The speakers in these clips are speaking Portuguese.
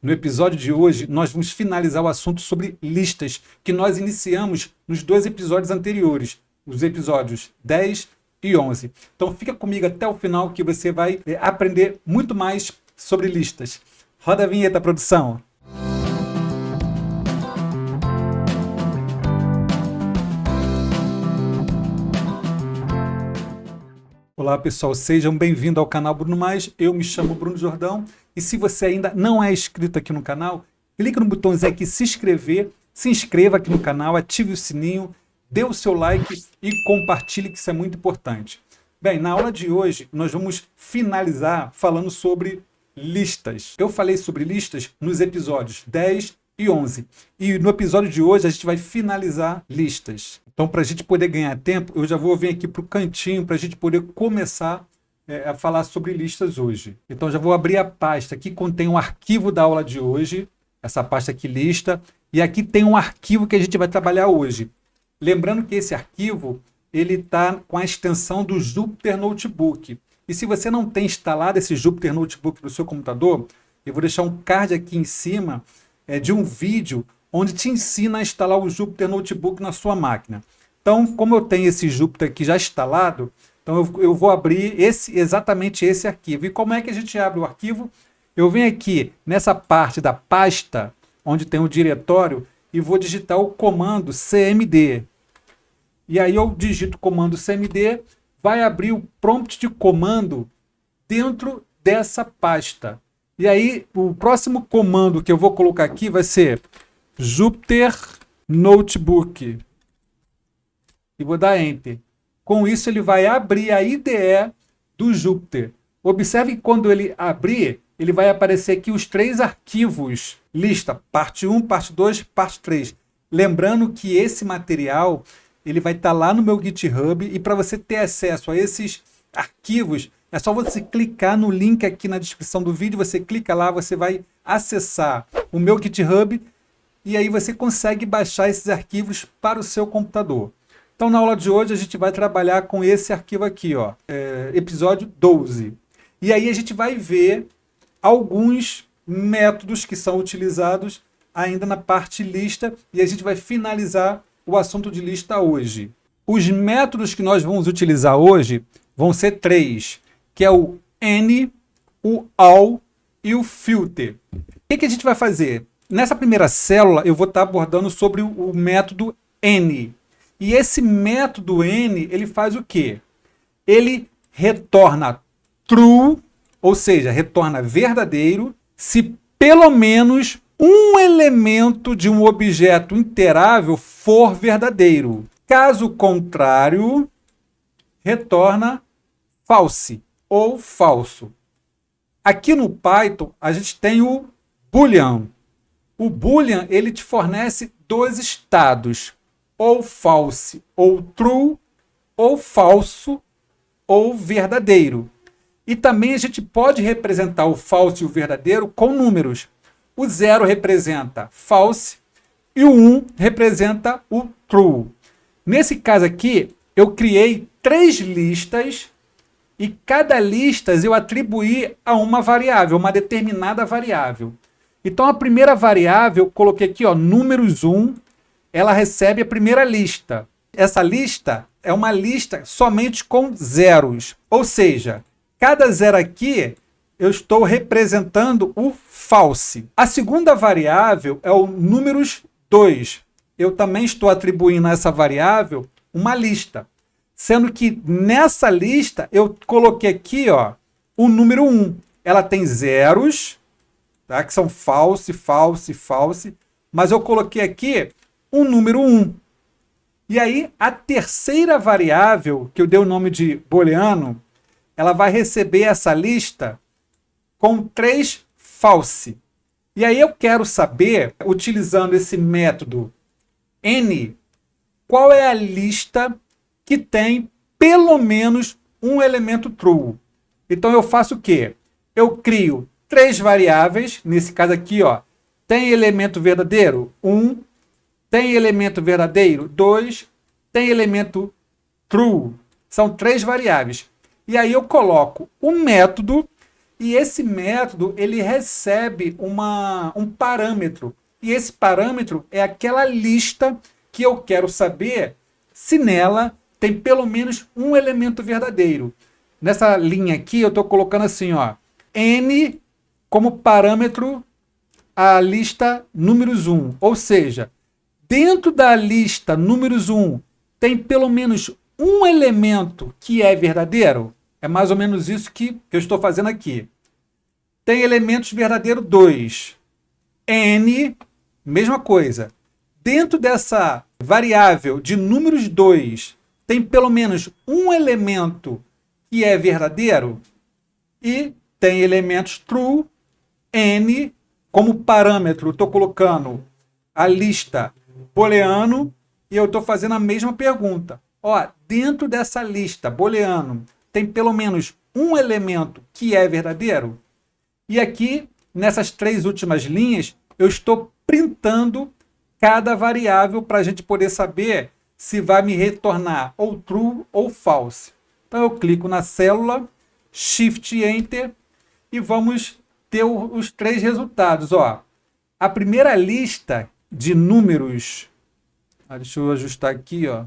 No episódio de hoje, nós vamos finalizar o assunto sobre listas, que nós iniciamos nos 2 episódios anteriores, os episódios 10 e 11. Então fica comigo até o final que você vai aprender muito mais sobre listas. Roda a vinheta, produção! Olá pessoal, sejam bem-vindos ao canal Bruno Mais, eu me chamo Bruno Jordão e se você ainda não é inscrito aqui no canal, clique no botãozinho aqui se inscreva aqui no canal, ative o sininho, dê o seu like e compartilhe, que isso é muito importante. Bem, na aula de hoje nós vamos finalizar falando sobre listas. Eu falei sobre listas nos episódios 10 e 11 e no episódio de hoje a gente vai finalizar listas. Então, para a gente poder ganhar tempo, eu já vou vir aqui para o cantinho para a gente poder começar a falar sobre listas hoje. Então, já vou abrir a pasta. Aqui contém um arquivo da aula de hoje, essa pasta aqui, lista, e aqui tem um arquivo que a gente vai trabalhar hoje. Lembrando que esse arquivo ele está com a extensão do Jupyter Notebook. E se você não tem instalado esse Jupyter Notebook no seu computador, eu vou deixar um card aqui em cima de um vídeo onde te ensina a instalar o Jupyter Notebook na sua máquina. Então, como eu tenho esse Jupyter aqui já instalado, então eu vou abrir exatamente esse arquivo. E como é que a gente abre o arquivo? Eu venho aqui nessa parte da pasta, onde tem o diretório, e vou digitar o comando cmd. E aí eu digito o comando cmd, vai abrir o prompt de comando dentro dessa pasta. E aí o próximo comando que eu vou colocar aqui vai ser Jupyter Notebook. E vou dar Enter. Com isso, ele vai abrir a IDE do Jupyter. Observe que quando ele abrir, ele vai aparecer aqui os 3 arquivos. Lista, parte 1, parte 2, parte 3. Lembrando que esse material ele vai estar lá no meu GitHub. E para você ter acesso a esses arquivos, é só você clicar no link aqui na descrição do vídeo. Você clica lá, você vai acessar o meu GitHub. E aí você consegue baixar esses arquivos para o seu computador. Então, na aula de hoje, a gente vai trabalhar com esse arquivo aqui, ó, episódio 12. E aí a gente vai ver alguns métodos que são utilizados ainda na parte lista e a gente vai finalizar o assunto de lista hoje. Os métodos que nós vamos utilizar hoje vão ser 3, que é o N, o ALL e o filter. O que a gente vai fazer? Nessa primeira célula, eu vou estar abordando sobre o método N. E esse método N, ele faz o quê? Ele retorna true, ou seja, retorna verdadeiro, se pelo menos um elemento de um objeto interável for verdadeiro. Caso contrário, retorna false ou falso. Aqui no Python, a gente tem o Boolean. O Boolean, ele te fornece 2 estados, ou false, ou true, ou falso, ou verdadeiro. E também a gente pode representar o falso e o verdadeiro com números. O 0 representa false e o 1 representa o true. Nesse caso aqui, eu criei 3 listas e cada lista eu atribuí a uma variável, uma determinada variável. Então, a primeira variável, eu coloquei aqui, ó, números 1, ela recebe a primeira lista. Essa lista é uma lista somente com zeros. Ou seja, cada zero aqui, eu estou representando o false. A segunda variável é o números 2. Eu também estou atribuindo a essa variável uma lista. Sendo que nessa lista, eu coloquei aqui, ó, o número 1. Ela tem zeros, tá? Que são false, false, false, mas eu coloquei aqui um número 1. E aí, a terceira variável, que eu dei o nome de booleano, ela vai receber essa lista com 3 false. E aí eu quero saber, utilizando esse método N, qual é a lista que tem pelo menos um elemento true. Então eu faço o quê? Eu crio 3 variáveis, nesse caso aqui, ó, tem elemento verdadeiro? 1. Tem elemento verdadeiro? 2. Tem elemento true? São 3 variáveis. E aí eu coloco um método E esse método, ele recebe um parâmetro. E esse parâmetro é aquela lista que eu quero saber se nela tem pelo menos um elemento verdadeiro. Nessa linha aqui, eu estou colocando assim, ó, N como parâmetro a lista números 1. Ou seja, dentro da lista números 1, tem pelo menos um elemento que é verdadeiro? É mais ou menos isso que eu estou fazendo aqui. Tem elementos verdadeiros 2. N, mesma coisa. Dentro dessa variável de números 2, tem pelo menos um elemento que é verdadeiro? E tem elementos true, N, como parâmetro, estou colocando a lista booleano e eu estou fazendo a mesma pergunta. Ó, dentro dessa lista booleano, tem pelo menos um elemento que é verdadeiro? E aqui, nessas 3 últimas linhas, eu estou printando cada variável para a gente poder saber se vai me retornar ou true ou false. Então eu clico na célula, Shift Enter e vamos ter os 3 resultados. Ó, a primeira lista de números, deixa eu ajustar aqui, ó,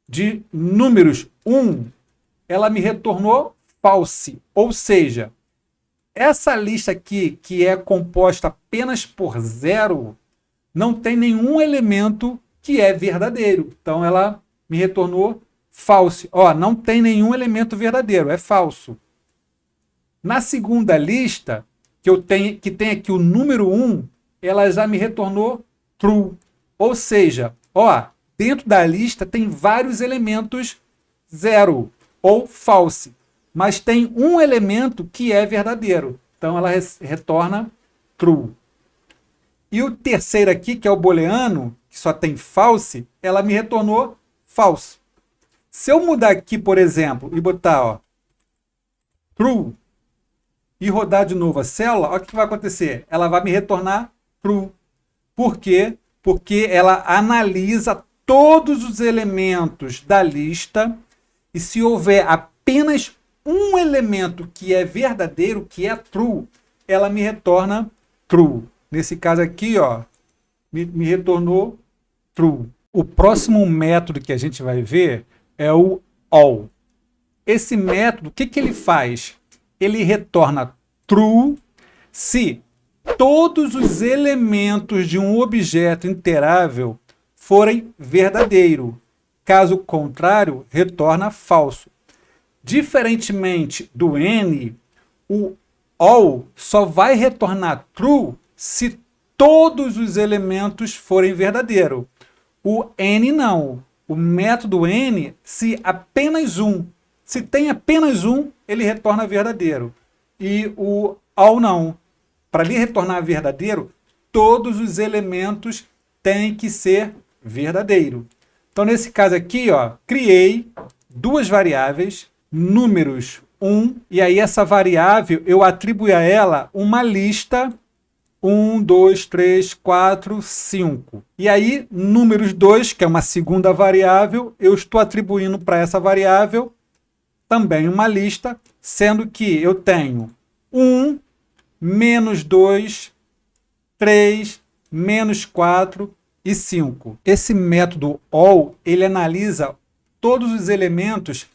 de números 1, ela me retornou false, ou seja, essa lista aqui, que é composta apenas por 0, não tem nenhum elemento que é verdadeiro. Então, ela me retornou false. Ó, não tem nenhum elemento verdadeiro, é falso. Na segunda lista, que tem aqui o número 1, ela já me retornou true. Ou seja, ó, dentro da lista tem vários elementos 0 ou false, mas tem um elemento que é verdadeiro. Então ela retorna true. E o terceiro aqui, que é o booleano, que só tem false, ela me retornou false. Se eu mudar aqui, por exemplo, e botar, ó, true, e rodar de novo a célula, olha o que vai acontecer. Ela vai me retornar true. Por quê? Porque ela analisa todos os elementos da lista e se houver apenas um elemento que é verdadeiro, que é true, ela me retorna true. Nesse caso aqui, ó, me retornou true. O próximo método que a gente vai ver é o all. Esse método, o que ele faz? Ele retorna true se todos os elementos de um objeto interável forem verdadeiros. Caso contrário, retorna falso. Diferentemente do N, o all só vai retornar true se todos os elementos forem verdadeiros. O N não. O método N, se apenas um. Se tem apenas um, ele retorna verdadeiro. E o all não. Para ele retornar verdadeiro, todos os elementos têm que ser verdadeiro. Então, nesse caso aqui, ó, criei 2 variáveis, números 1, e aí essa variável eu atribuo a ela uma lista 1, 2, 3, 4, 5. E aí, números 2, que é uma segunda variável, eu estou atribuindo para essa variável também uma lista, sendo que eu tenho 1, menos 2, 3, menos 4 e 5. Esse método all, ele analisa todos os elementos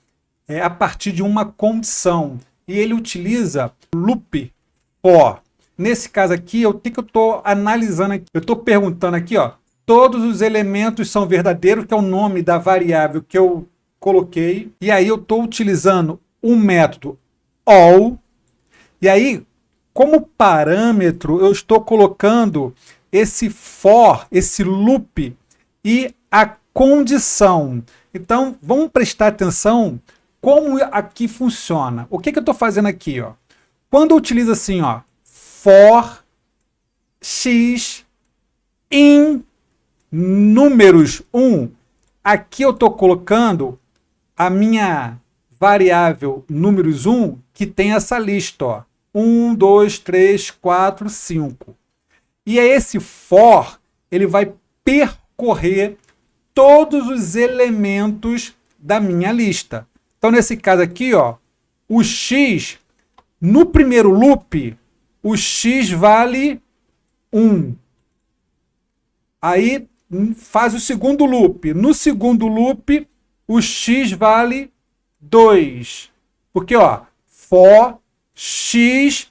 a partir de uma condição. E ele utiliza loop for. Nesse caso aqui, o que eu estou analisando aqui? Eu estou perguntando aqui, ó, todos os elementos são verdadeiros, que é o nome da variável que eu coloquei. E aí eu estou utilizando um método all. E aí, como parâmetro, eu estou colocando esse for, esse loop e a condição. Então, vamos prestar atenção como aqui funciona. O que eu estou fazendo aqui? Ó? Quando eu utilizo assim, ó, for x in números 1, aqui eu estou colocando a minha variável números 1, que tem essa lista, ó, 1, 2, 3, 4, 5. E é esse for, ele vai percorrer todos os elementos da minha lista. Então, nesse caso aqui, ó, o x No primeiro loop, o x vale 1. Aí faz o segundo loop. No segundo loop, o x vale 2. Porque, ó, for x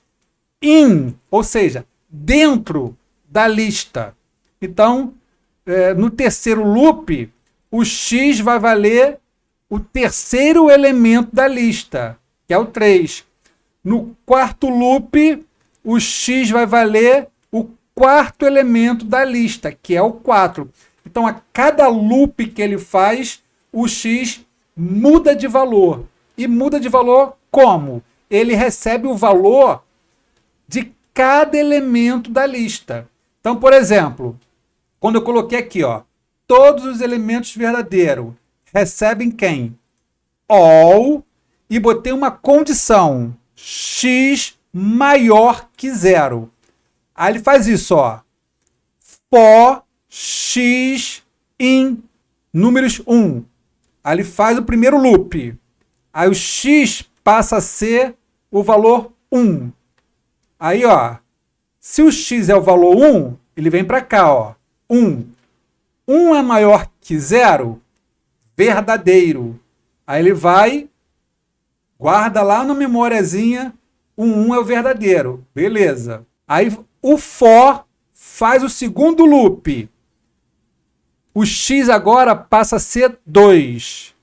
in, ou seja, dentro da lista. Então, no terceiro loop, o x vai valer o terceiro elemento da lista, que é o 3. No quarto loop, o x vai valer o quarto elemento da lista, que é o 4. Então, a cada loop que ele faz, o x muda de valor. E muda de valor como? Ele recebe o valor de cada elemento da lista. Então, por exemplo, quando eu coloquei aqui, ó, todos os elementos verdadeiros recebem quem? All, e botei uma condição, x maior que 0. Aí ele faz isso, ó, for x in números 1. Aí ele faz o primeiro loop. Aí o x passa a ser o valor 1. Aí, ó, se o x é o valor 1, ele vem para cá, ó, 1. 1 é maior que 0? Verdadeiro. Aí ele vai, guarda lá na memóriazinha, o 1 é o verdadeiro. Beleza. Aí o for faz o segundo loop. O x agora passa a ser 2.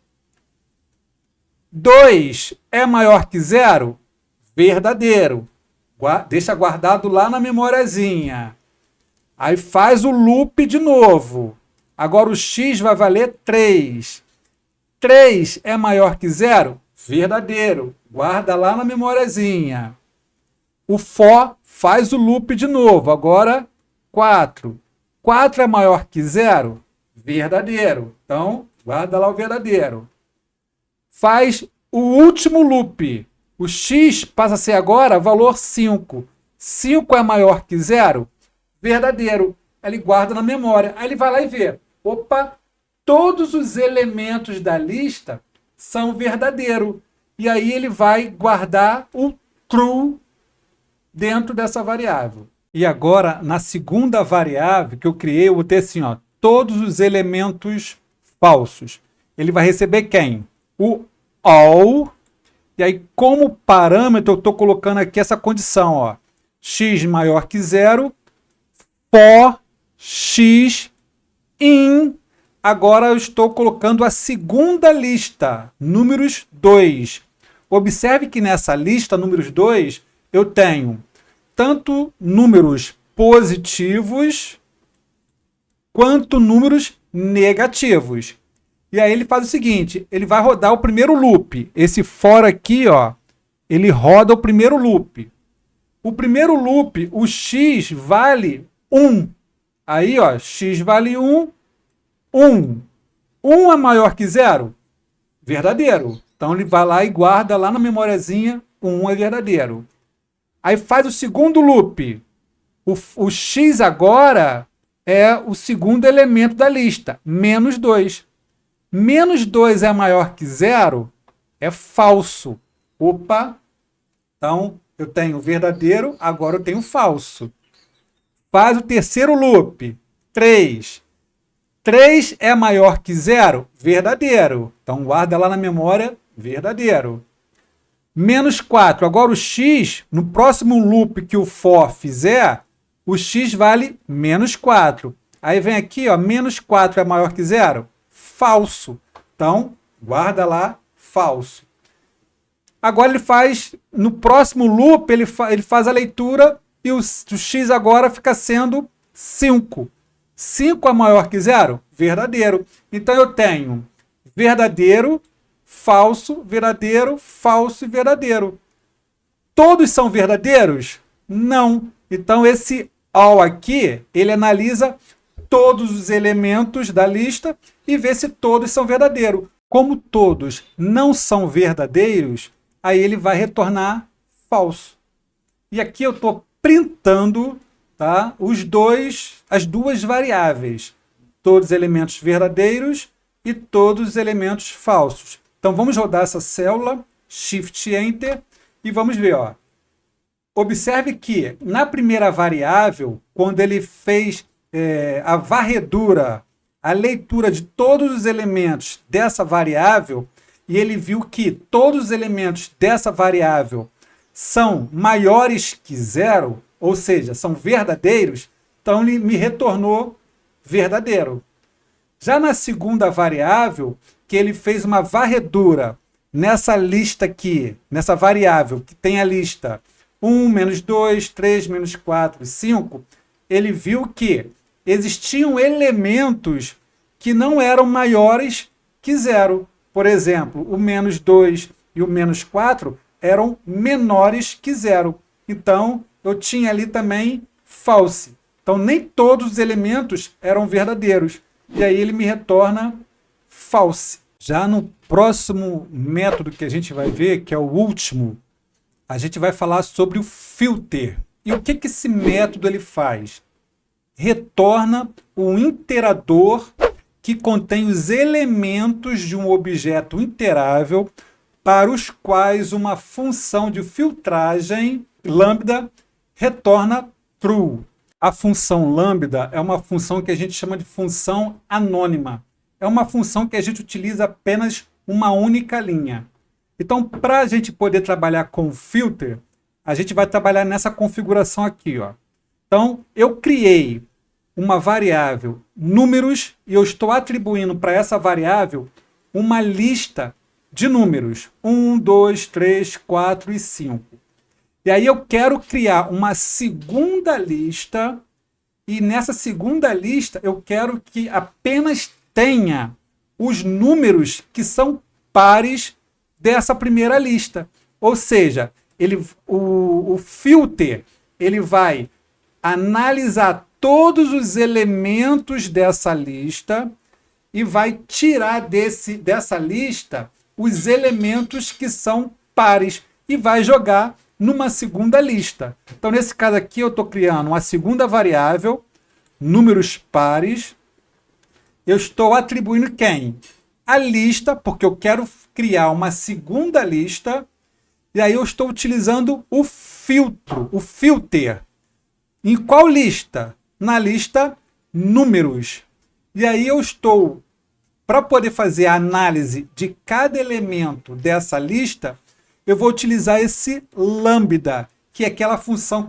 2 é maior que 0? Verdadeiro. Deixa guardado lá na memóriazinha. Aí faz o loop de novo. Agora o x vai valer 3. 3 é maior que 0? Verdadeiro. Guarda lá na memóriazinha. O for faz o loop de novo. Agora 4. 4 é maior que 0? Verdadeiro. Então, guarda lá o verdadeiro. Faz o último loop. O x passa a ser agora valor 5. 5 é maior que 0? Verdadeiro. Ele guarda na memória. Aí ele vai lá e vê. Opa, todos os elementos da lista são verdadeiro. E aí ele vai guardar o true dentro dessa variável. E agora, na segunda variável que eu criei, eu vou ter assim, ó, todos os elementos falsos. Ele vai receber quem? O all. E aí, como parâmetro, eu estou colocando aqui essa condição, ó, x maior que 0, for x in. Agora eu estou colocando a segunda lista, números 2. Observe que nessa lista, números 2, eu tenho tanto números positivos quanto números negativos. E aí ele faz o seguinte, ele vai rodar o primeiro loop. Esse for aqui, ó, ele roda o primeiro loop. O primeiro loop, o x vale 1. Aí, ó, x vale 1, 1. 1 é maior que 0? Verdadeiro. Então ele vai lá e guarda lá na memóriazinha, o 1 é verdadeiro. Aí faz o segundo loop. O x agora é o segundo elemento da lista, menos 2. Menos 2 é maior que 0? É falso. Opa! Então, eu tenho verdadeiro, agora eu tenho falso. Faz o terceiro loop. 3. 3 é maior que 0? Verdadeiro. Então, guarda lá na memória, verdadeiro. Menos 4. Agora o x, no próximo loop que o for fizer, o x vale menos 4. Aí vem aqui, ó, menos 4 é maior que 0? Falso. Então, guarda lá, falso. Agora ele faz, no próximo loop, ele faz a leitura e o x agora fica sendo 5. 5 é maior que 0? Verdadeiro. Então eu tenho verdadeiro, falso, verdadeiro, falso e verdadeiro. Todos são verdadeiros? Não. Então esse all aqui, ele analisa todos os elementos da lista e vê se todos são verdadeiros. Como todos não são verdadeiros, aí ele vai retornar falso. E aqui eu estou printando, tá, as duas variáveis. Todos os elementos verdadeiros e todos os elementos falsos. Então vamos rodar essa célula, Shift Enter, e vamos ver, ó. Observe que na primeira variável, quando ele fez a varredura, a leitura de todos os elementos dessa variável, e ele viu que todos os elementos dessa variável são maiores que zero, ou seja, são verdadeiros, então ele me retornou verdadeiro. Já na segunda variável, que ele fez uma varredura nessa lista aqui, nessa variável que tem a lista 1, menos 2, 3, menos 4 e 5, ele viu que existiam elementos que não eram maiores que zero. Por exemplo, o menos 2 e o menos 4 eram menores que zero. Então, eu tinha ali também false. Então, nem todos os elementos eram verdadeiros. E aí ele me retorna false. Já no próximo método que a gente vai ver, que é o último, a gente vai falar sobre o filter. E o que esse método ele faz? Retorna um iterador que contém os elementos de um objeto iterável para os quais uma função de filtragem lambda retorna true. A função lambda é uma função que a gente chama de função anônima. É uma função que a gente utiliza apenas uma única linha. Então, para a gente poder trabalhar com filter, a gente vai trabalhar nessa configuração aqui, ó. Então, eu criei uma variável números e eu estou atribuindo para essa variável uma lista de números. 1, 2, 3, 4 e 5. E aí eu quero criar uma segunda lista e nessa segunda lista eu quero que apenas tenha os números que são pares dessa primeira lista. Ou seja, o filter ele vai analisar todos os elementos dessa lista e vai tirar dessa lista os elementos que são pares e vai jogar numa segunda lista. Então, nesse caso aqui, eu estou criando uma segunda variável, números pares. Eu estou atribuindo quem? A lista, porque eu quero criar uma segunda lista. E aí eu estou utilizando o filtro, o filter. Em qual lista? Na lista números. E aí eu estou, para poder fazer a análise de cada elemento dessa lista, eu vou utilizar esse lambda, que é aquela função,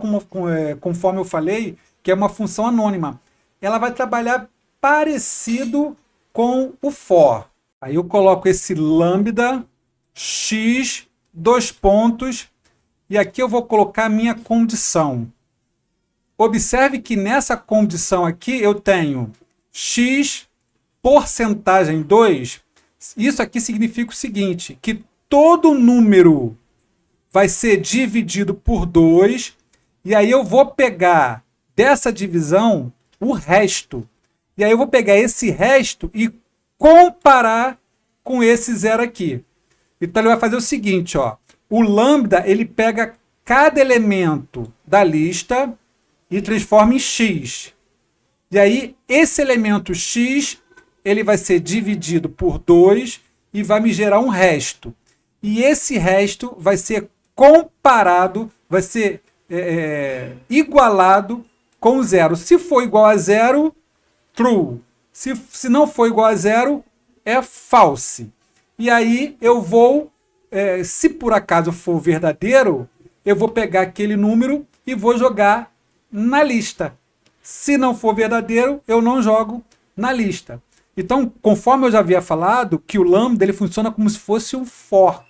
conforme eu falei, que é uma função anônima. Ela vai trabalhar parecido com o for. Aí eu coloco esse lambda x, 2 pontos, e aqui eu vou colocar a minha condição. Observe que nessa condição aqui eu tenho x porcentagem 2. Isso aqui significa o seguinte, que todo número vai ser dividido por 2, e aí eu vou pegar dessa divisão o resto. E aí eu vou pegar esse resto e comparar com esse zero aqui. Então ele vai fazer o seguinte, ó. O lambda ele pega cada elemento da lista e transforma em x. E aí esse elemento x ele vai ser dividido por 2 e vai me gerar um resto. E esse resto vai ser comparado, vai ser igualado com zero. Se for igual a zero, true. Se não for igual a zero, é false. E aí eu vou, se por acaso for verdadeiro, eu vou pegar aquele número e vou jogar na lista. Se não for verdadeiro, eu não jogo na lista. Então, conforme eu já havia falado, que o lambda ele funciona como se fosse um for.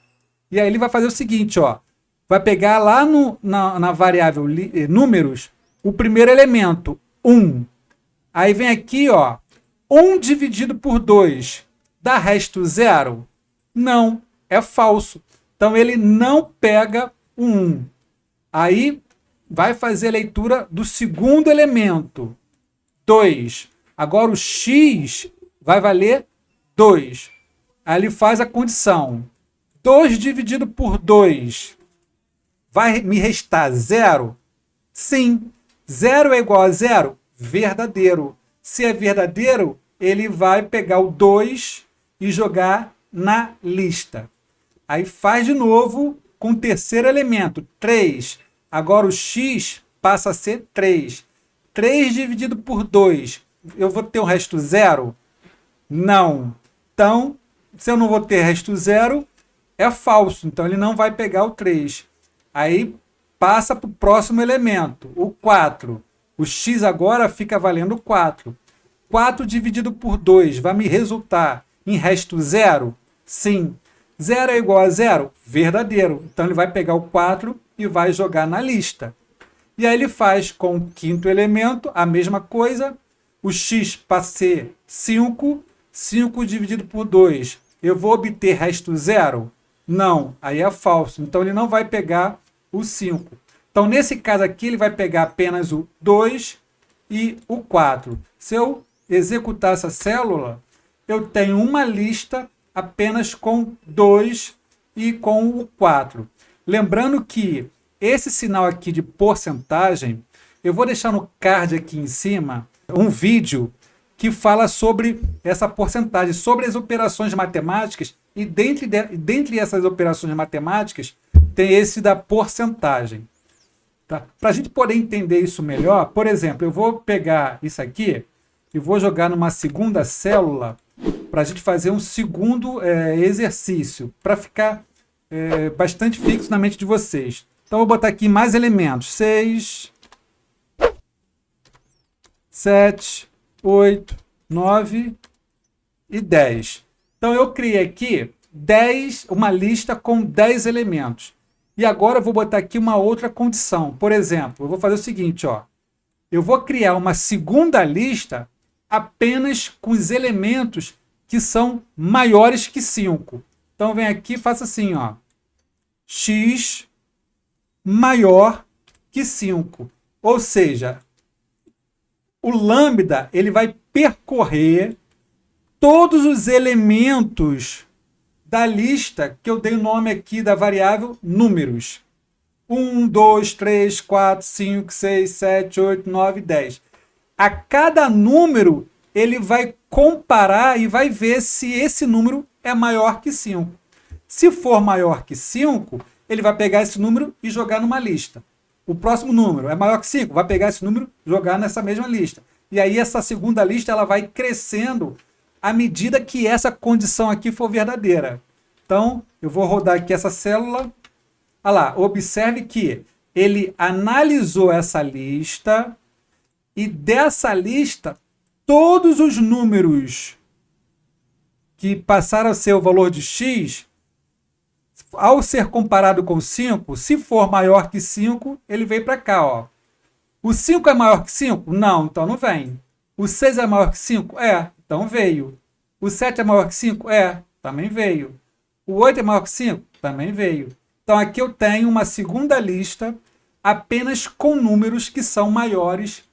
E aí ele vai fazer o seguinte, ó, vai pegar lá na variável números o primeiro elemento, 1. Aí vem aqui, ó, 1 dividido por 2 dá resto 0? Não, é falso. Então ele não pega o 1. Aí vai fazer a leitura do segundo elemento, 2. Agora o x vai valer 2. Aí ele faz a condição. 2 dividido por 2 vai me restar 0? Sim. 0 é igual a 0? Verdadeiro. Se é verdadeiro, ele vai pegar o 2 e jogar na lista. Aí faz de novo com o terceiro elemento, 3. Agora o x passa a ser 3. 3 dividido por 2, eu vou ter o resto zero? Não. Então, se eu não vou ter resto zero, é falso. Então, ele não vai pegar o 3. Aí, passa para o próximo elemento, o 4. O x agora fica valendo 4. 4 dividido por 2 vai me resultar em resto zero? Sim. 0 é igual a zero? Verdadeiro. Então, ele vai pegar o 4 e vai jogar na lista. E aí ele faz com o quinto elemento a mesma coisa. O x passa a ser 5. 5 dividido por 2. Eu vou obter resto zero? Não. Aí é falso. Então, ele não vai pegar o 5. Então, nesse caso aqui, ele vai pegar apenas o 2 e o 4. Se eu executar essa célula, eu tenho uma lista apenas com 2 e com o 4. Lembrando que esse sinal aqui de porcentagem, eu vou deixar no card aqui em cima um vídeo que fala sobre essa porcentagem, sobre as operações matemáticas, e dentre essas operações matemáticas tem esse da porcentagem. Tá? Para a gente poder entender isso melhor, por exemplo, eu vou pegar isso aqui e vou jogar numa segunda célula para a gente fazer um segundo exercício, para ficar bastante fixo na mente de vocês. Então, eu vou botar aqui mais elementos. 6, 7, 8, 9 e 10. Então, eu criei aqui uma lista com 10 elementos. E agora eu vou botar aqui uma outra condição. Por exemplo, eu vou fazer o seguinte, ó. Eu vou criar uma segunda lista apenas com os elementos que são maiores que 5. Então, vem aqui e faça assim, ó. X maior que 5. Ou seja, o lambda ele vai percorrer todos os elementos da lista que eu dei o nome aqui da variável números. 1, 2, 3, 4, 5, 6, 7, 8, 9, 10. A cada número, ele vai comparar e vai ver se esse número é maior que 5. Se for maior que 5, ele vai pegar esse número e jogar numa lista. O próximo número é maior que 5, vai pegar esse número e jogar nessa mesma lista. E aí essa segunda lista ela vai crescendo à medida que essa condição aqui for verdadeira. Então, eu vou rodar aqui essa célula. Olha lá, observe que ele analisou essa lista e dessa lista, todos os números que passaram a ser o valor de x, ao ser comparado com 5, se for maior que 5, ele veio para cá, ó. O 5 é maior que 5? Não, então não vem. O 6 é maior que 5? É, então veio. O 7 é maior que 5? É, também veio. O 8 é maior que 5? Também veio. Então aqui eu tenho uma segunda lista apenas com números que são maiores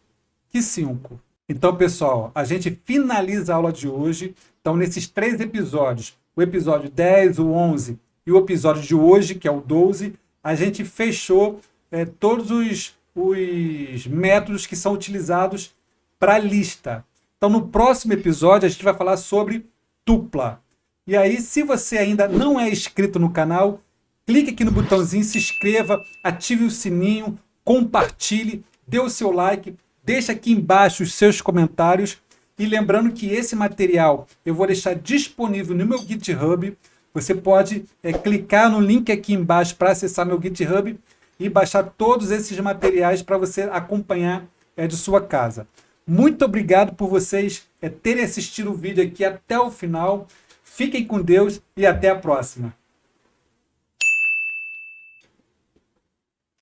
que 5. Então, pessoal, a gente finaliza a aula de hoje. Então, nesses 3 episódios, o episódio 10, o 11 e o episódio de hoje, que é o 12, a gente fechou todos os métodos que são utilizados para lista. Então, no próximo episódio, a gente vai falar sobre tupla. E aí, se você ainda não é inscrito no canal, clique aqui no botãozinho, se inscreva, ative o sininho, compartilhe, dê o seu like, deixe aqui embaixo os seus comentários. E lembrando que esse material eu vou deixar disponível no meu GitHub. Você pode clicar no link aqui embaixo para acessar meu GitHub e baixar todos esses materiais para você acompanhar de sua casa. Muito obrigado por vocês terem assistido o vídeo aqui até o final. Fiquem com Deus e até a próxima.